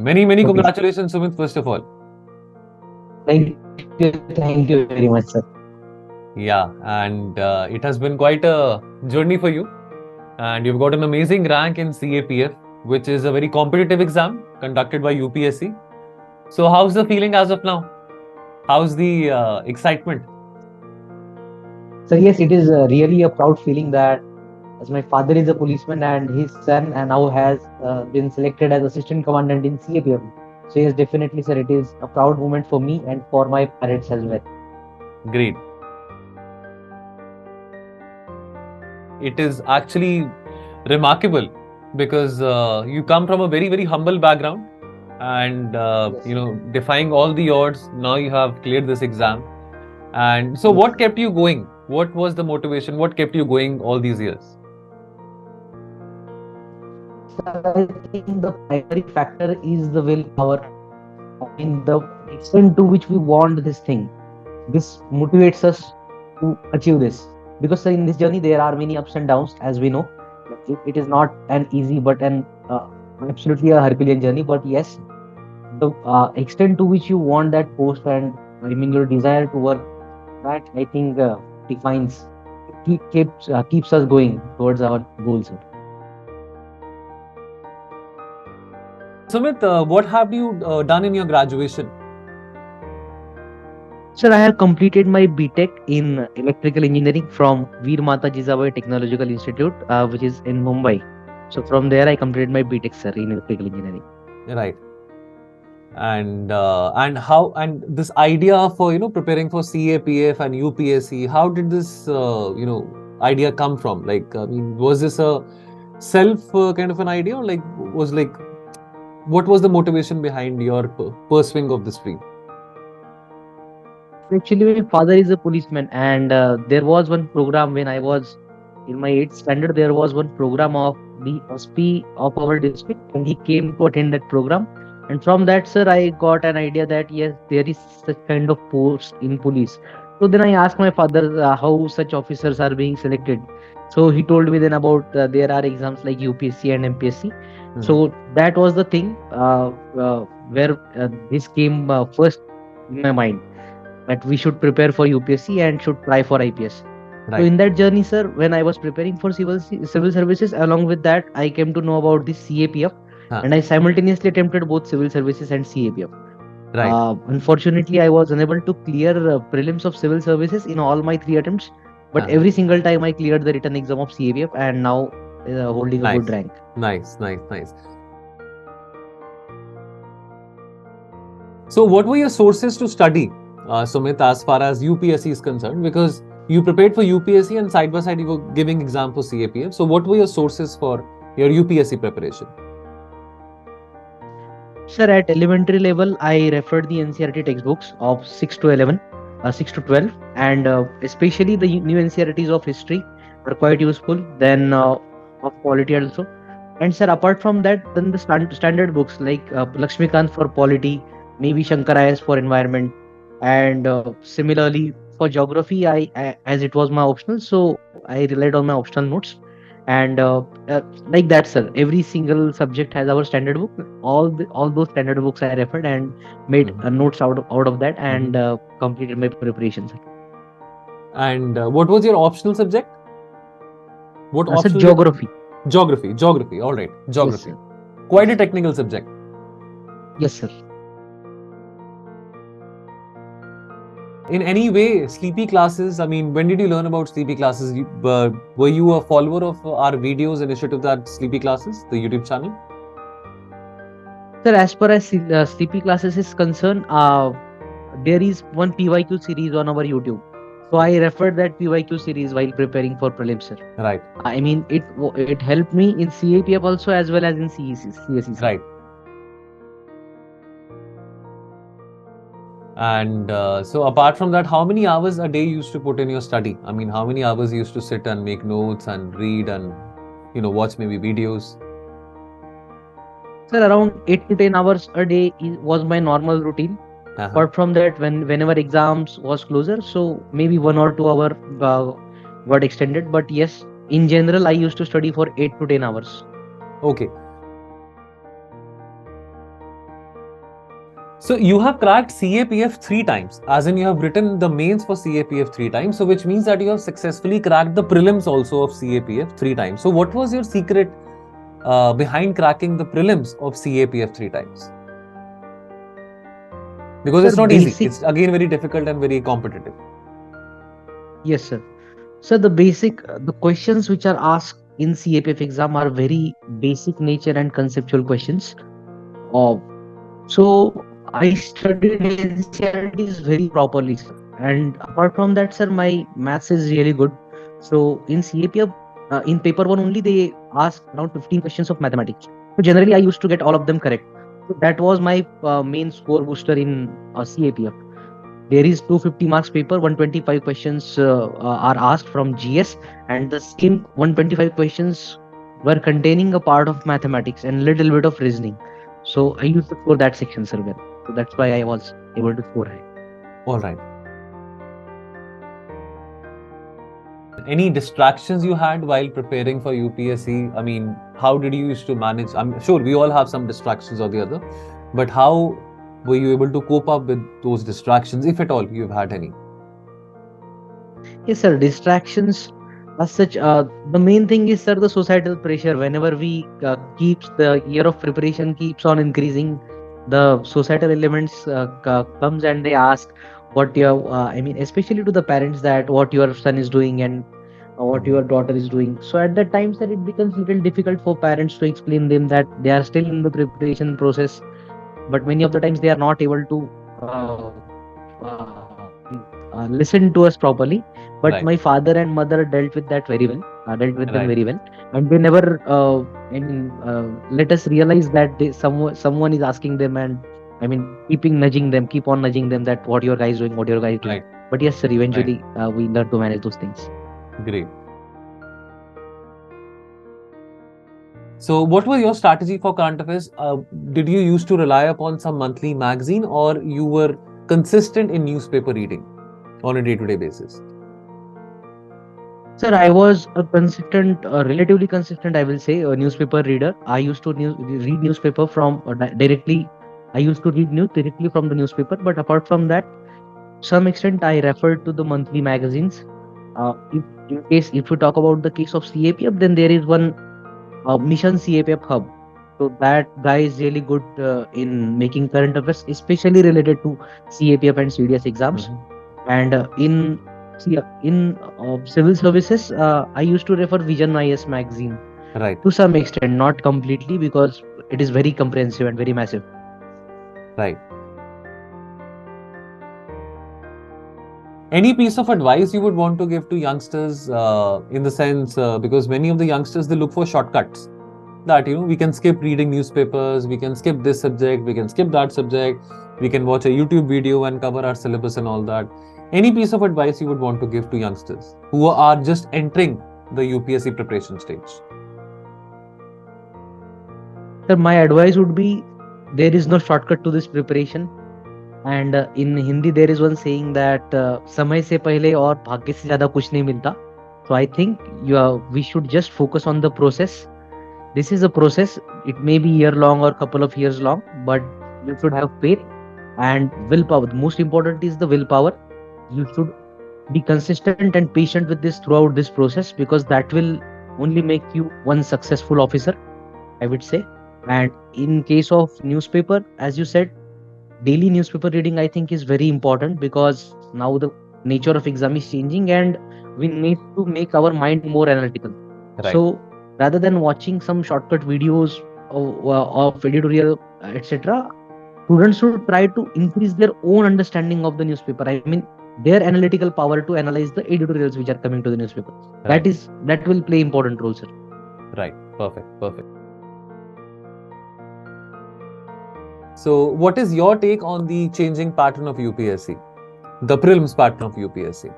Many Okay. congratulations, Sumit, first of all. Thank you very much, sir. Yeah, and it has been quite a journey for you. And you've got an amazing rank in CAPF, which is a very competitive exam conducted by UPSC. So, how's the feeling as of now? How's the excitement? So yes, it is really a proud feeling that as my father is a policeman and his son and now has been selected as assistant commandant in CAPF. So yes, definitely, sir, it is a proud moment for me and for my parents as well. Great. It is actually remarkable because you come from a very humble background and Yes, defying all the odds, now you have cleared this exam. And so yes. what kept you going? What was the motivation? What kept you going all these years? So I think the primary factor is the willpower. I mean, the extent to which we want this thing. This motivates us to achieve this. Because sir, in this journey, there are many ups and downs, as we know. It is not an easy, but an absolutely a Herculean journey. But yes, the extent to which you want that post and I mean your desire to work, that I think defines, keeps us going towards our goals. Sumit, what have you done in your graduation? Sir, I have completed my BTech in electrical engineering from Veer Mata Jizabai Technological Institute, which is in Mumbai. So from there, I completed my BTech, sir, in electrical engineering. Right. And how, and this idea for preparing for CAPF and UPSC, how did this idea come from? Like, I mean, was this a self kind of an idea, or like was like what was the motivation behind your pursuing of this dream? Actually, my father is a policeman, and there was one program when I was in my 8th standard. There was one program of the SP of our district, and he came to attend that program. And from that, sir, I got an idea that yes, there is such kind of post in police. So then I asked my father how such officers are being selected. So he told me then about there are exams like UPSC and MPSC. Mhm. So that was the thing where this came first in my mind that we should prepare for UPSC and should try for IPS. So Right. in that journey, sir, when I was preparing for civil services, along with that, I came to know about the CAPF, Huh. and I simultaneously attempted both civil services and CAPF. Right. Unfortunately, I was unable to clear prelims of civil services in all my three attempts, but Huh. every single time I cleared the written exam of CAPF, and now holding a good Nice. rank. Nice. So, what were your sources to study, Sumit, as far as UPSC is concerned? Because you prepared for UPSC and side by side you were giving exam for CAPF. So, what were your sources for your UPSC preparation? Sir, at elementary level, I referred the NCERT textbooks of 6 to 11, 6 to 12, and especially the new NCERTs of history are quite useful. Then of polity also. And sir, apart from that, then the standard books like Lakshmikant for polity, maybe Shankarayas for environment, and similarly for geography, as it was my optional, so I relied on my optional notes. And like that, sir, every single subject has our standard book. All those standard books I referred and made Mhm. notes out of that and Mhm. completed my preparations. And what was your optional subject? What Sir, optional did geography. Geography. All right, Yes, geography. sir. Quite a Yes. technical subject. Yes, sir. In any way, sleepy classes, I mean, when did you learn about sleepy classes? Were you a follower of our videos initiative, that sleepy classes, the YouTube channel? Sir, as far as CP classes is concerned, there is one PYQ series on our YouTube. So I referred that PYQ series while preparing for prelims, sir. Right. I mean, it helped me in CAPF also as well as in CSE, sir. Right. And so apart from that, how many hours a day you used to put in your study? I mean, how many hours you used to sit and make notes and read and watch maybe videos? Sir, around 8 to 10 hours a day was my normal routine. Uh-huh. Apart from that, whenever exams was closer, so maybe 1 or 2 hour got extended. But yes, in general, I used to study for 8 to 10 hours. Okay. So you have cracked CAPF 3 times, as in you have written the mains for CAPF 3 times. So which means that you have successfully cracked the prelims also of CAPF 3 times. So what was your secret behind cracking the prelims of CAPF 3 times? Because Sir, it's not easy. basic. It's again very difficult and very competitive. Yes, sir. So the basic, the questions which are asked in CAPF exam are very basic nature and conceptual questions. Uh, so I studied NCERTs very properly, sir. And apart from that, sir, my maths is really good. So in CAPF, in paper one only, they ask around 15 questions of mathematics. So generally, I used to get all of them correct. So that was my main score booster in CAPF. There is 250 marks paper, 125 questions are asked from GS, and the same 125 questions were containing a part of mathematics and little bit of reasoning. So I used to score that section, sir, well. So that's why I was able to score high. All right. Any distractions you had while preparing for UPSC? I mean, how did you used to manage? I'm sure we all have some distractions or the other, but how were you able to cope up with those distractions, if at all you've had any? Yes, sir. Distractions as such. The main thing is, sir, the societal pressure. Whenever we keeps the year of preparation keeps on increasing, the societal elements comes and they ask what your. I mean, especially to the parents, that what your son is doing and what your daughter is doing. So at that time, sir, it becomes little difficult for parents to explain them that they are still in the preparation process. But many of the times they are not able to listen to us properly. But Right. my father and mother dealt with that very well, dealt with them Right. very well, and they never let us realize that someone is asking them, and I mean keeping nudging them, keep on nudging them that what your guy is doing, what your guy is doing. Right. But yes, sir, Right. eventually we learn to manage those things. Great. So, what was your strategy for current affairs? Did you used to rely upon some monthly magazine, or you were consistent in newspaper reading on a day-to-day basis? Sir, I was a consistent, relatively consistent, I will say, a newspaper reader. I used to read newspaper from directly. I used to read news directly from the newspaper. But apart from that, some extent, I referred to the monthly magazines. If in case if we talk about the case of CAPF, then there is one Mission CAPF Hub. So that guy is really good in making current affairs, especially related to CAPF and CDS exams. Mhm. And in civil services, I used to refer Vision IS magazine Right. to some extent, not completely, because it is very comprehensive and very massive. Right. Any piece of advice you would want to give to youngsters in the sense, because many of the youngsters, they look for shortcuts that, we can skip reading newspapers, we can skip this subject, we can skip that subject, we can watch a YouTube video and cover our syllabus and all that. Any piece of advice you would want to give to youngsters who are just entering the UPSC preparation stage? So my advice would be, there is no shortcut to this preparation. And in Hindi, there is one saying that समय से पहले और भाग्य से ज़्यादा कुछ नहीं मिलता. So I think we should just focus on the process. This is a process. It may be year long or couple of years long, but you should have faith and willpower. The most important is the willpower. You should be consistent and patient with this throughout this process, because that will only make you one successful officer, I would say. And in case of newspaper, as you said, daily newspaper reading I think is very important, because now the nature of exam is changing and we need to make our mind more analytical. Right. So rather than watching some shortcut videos of editorial, etc., students should try to increase their own understanding of the newspaper. I mean, their analytical power to analyze the editorials which are coming to the newspaper. Right. That will play important role, sir. Right. Perfect. Perfect. So, what is your take on the changing pattern of UPSC, the prelims pattern of UPSC?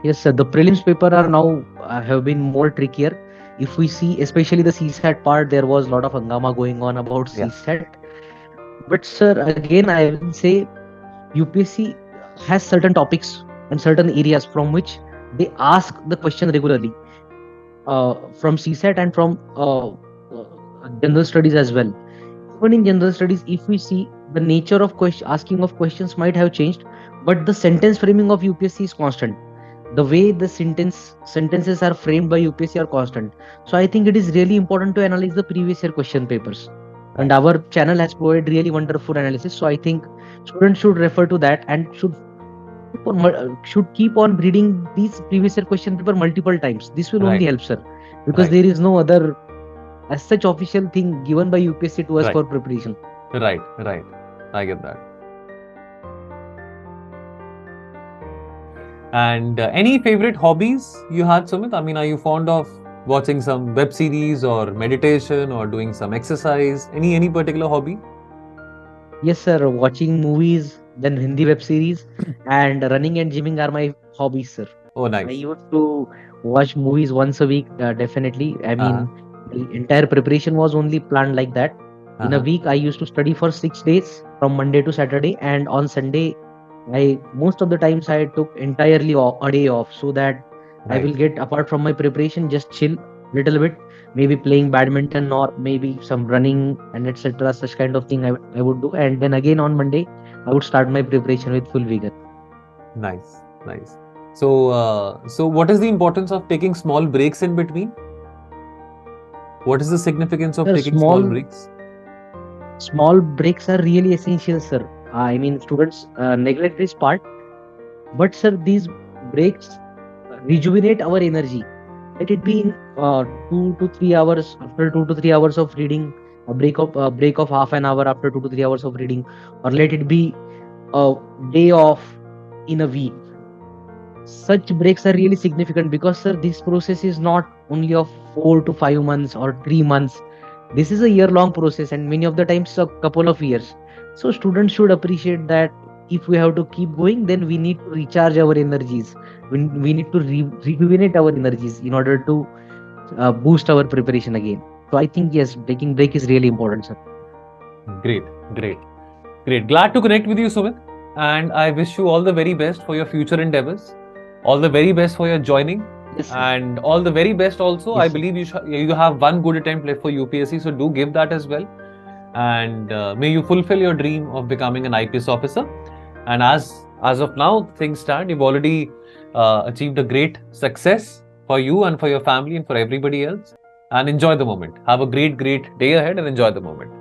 Yes, sir. The prelims paper are now have been more trickier. If we see, especially the CSAT part, there was a lot of hangama going on about CSAT. But sir, again, I will say UPSC has certain topics and certain areas from which they ask the question regularly, from CSAT and from general studies as well. Even in general studies, if we see, the nature of asking of questions might have changed, but the sentence framing of UPSC is constant. The way the sentences are framed by UPSC are constant. So I think it is really important to analyze the previous year question papers. And Right. our channel has provided really wonderful analysis. So I think students should refer to that and should keep on reading these previous year question paper multiple times. This will only Right. help, sir, because Right. there is no other as such official thing given by UPSC to us Right. for preparation. Right. Right. I get that. And any favorite hobbies you had, Sumit? I mean, are you fond of watching some web series or meditation or doing some exercise? Any particular hobby? Yes, sir. Watching movies, then Hindi web series, and running and gymming are my hobbies, sir. Oh, I nice. used to watch movies once a week, definitely. I Uh-huh. mean, the entire preparation was only planned like that. In a Uh-huh. week, I used to study for 6 days from Monday to Saturday, and on Sunday, I most of the times I took entirely a day off so that I Right. will get apart from my preparation, just chill little bit, maybe playing badminton or maybe some running and etc. Such kind of thing I would do, and then again on Monday, I would start my preparation with full vigor. Nice. Nice. So what is the importance of taking small breaks in between? What is the significance of Sir, taking small breaks? small breaks are really essential, sir. I mean, students neglect this part, but sir, these breaks rejuvenate our energy. Let it be in 2 to 3 hours. After 2 to 3 hours of reading, a break of half an hour after 2 to 3 hours of reading, or let it be a day off in a week. Such breaks are really significant because, sir, this process is not only of 4 to 5 months or 3 months. This is a year-long process, and many of the times a couple of years. So students should appreciate that if we have to keep going, then we need to recharge our energies. We need to rejuvenate our energies in order to boost our preparation again. So I think yes, taking break is really important, sir. Great. Great. Great. Glad to connect with you, Sumit. And I wish you all the very best for your future endeavors. All the very best for your joining. Yes, sir. And all the very best also. I Yes, sir. believe you have one good attempt left for UPSC, so do give that as well. And may you fulfill your dream of becoming an IPS officer. And as of now, things stand. You've already achieved a great success for you and for your family and for everybody else. And enjoy the moment. Have a great, great day ahead and enjoy the moment.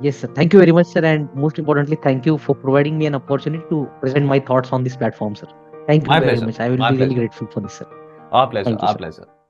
Yes, sir. Thank you very much, sir. And most importantly, thank you for providing me an opportunity to present my thoughts on this platform, sir. Thank you My very pleasure. much. I will My be really pleasure. grateful for this, sir. Our pleasure. Thank you, Our sir. pleasure.